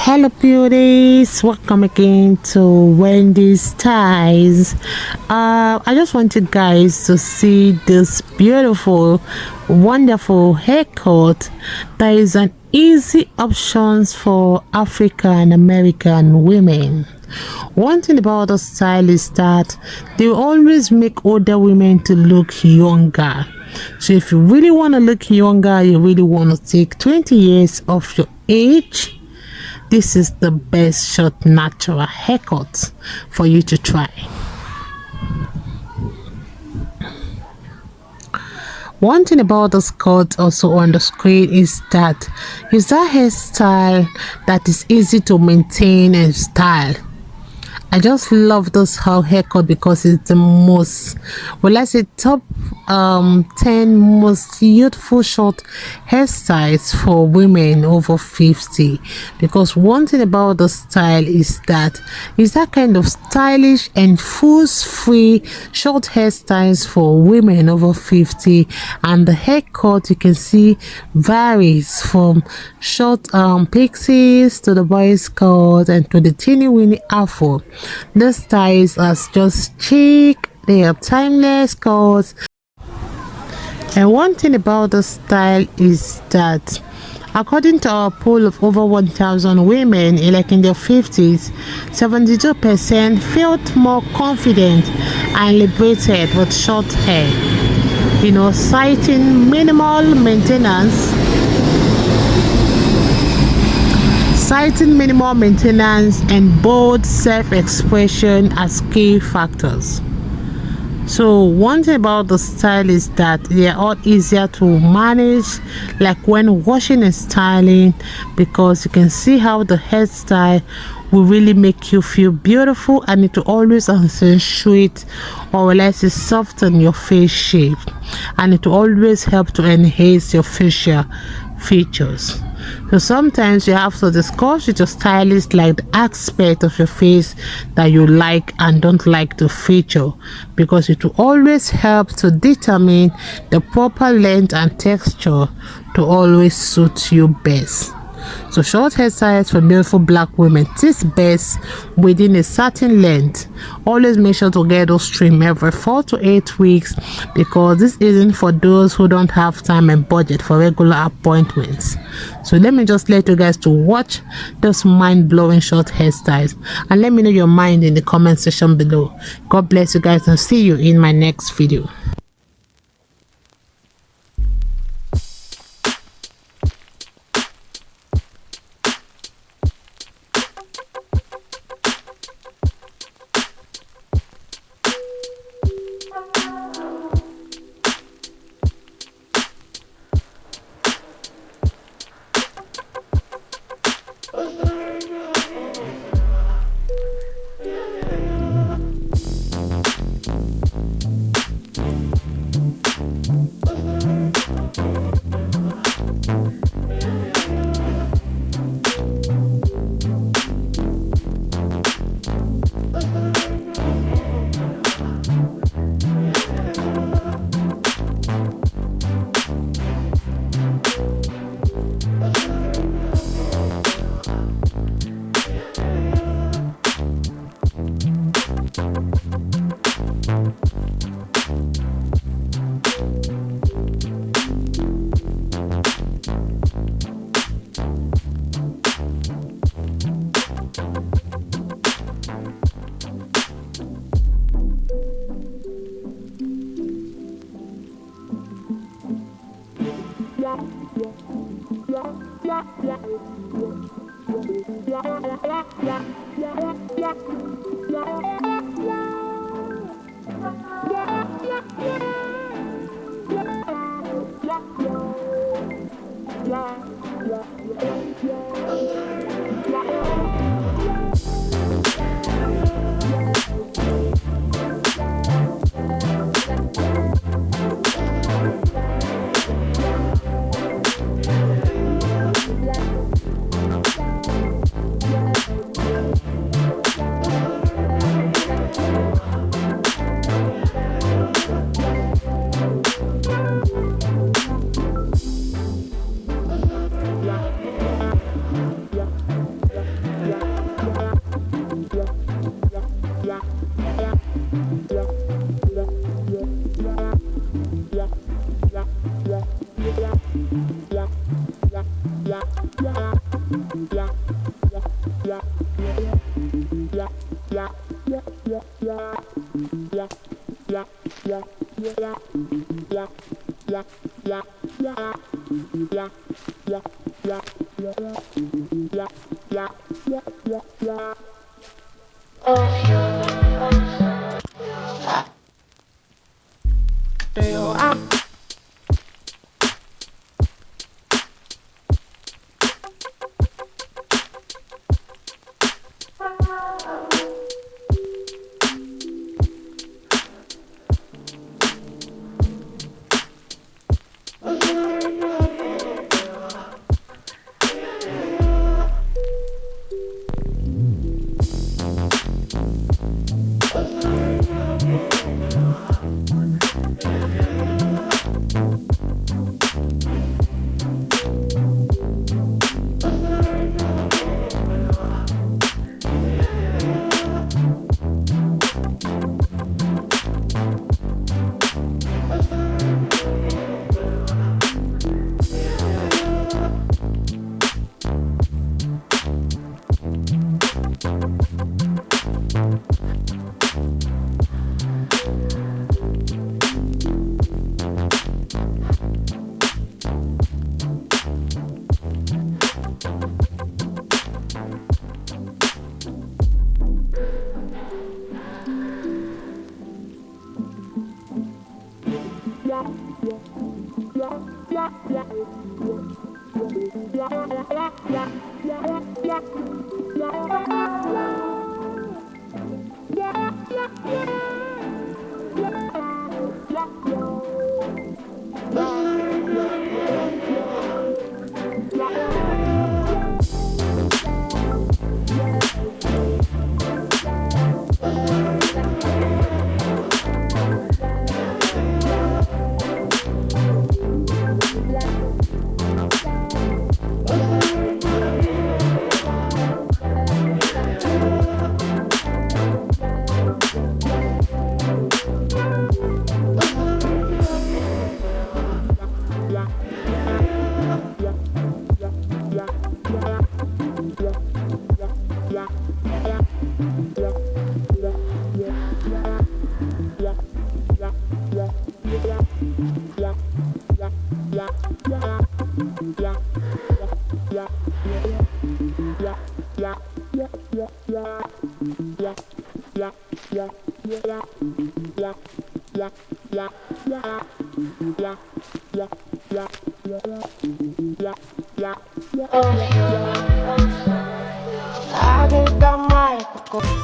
Hello beauties, welcome again to Wendy's Styles. I just want you guys to see this beautiful, wonderful haircut that is an easy options for African American women. One thing about the style is that they always make older women to look younger. So if you really want to look younger, you really want to take 20 years off your age, this is the best short natural haircut for you to try. One thing about the cut also on the screen is that it's a hairstyle that is easy to maintain and style. I just love this haircut because it's the most, well, I say top 10 most youthful short hairstyles for women over 50. Because one thing about the style is that it's that kind of stylish and fuss-free short hairstyles for women over 50, and the haircut you can see varies from short pixies to the boys cut and to the Twinnie Winnie Afro. The styles are just chic, they are timeless cuts. And one thing about the style is that according to our poll of over 1,000 women in their 50s, 72% felt more confident and liberated with short hair, citing minimal maintenance and bold self-expression as key factors. So one thing about the style is that they are all easier to manage, like when washing and styling, because you can see how the hairstyle will really make you feel beautiful, and it will always accentuate or less soften your face shape, and it will always help to enhance your facial features. So sometimes you have to discuss with your stylist like the aspect of your face that you like and don't like to feature, because it will always help to determine the proper length and texture to always suit you best. So short hairstyles for beautiful black women is best within a certain length. Always make sure to get those trim every 4 to 8 weeks, because this isn't for those who don't have time and budget for regular appointments. So let me just let you guys to watch those mind-blowing short hairstyles, and let me know your mind in the comment section below. God bless you guys, and see you in my next video. I get that mic.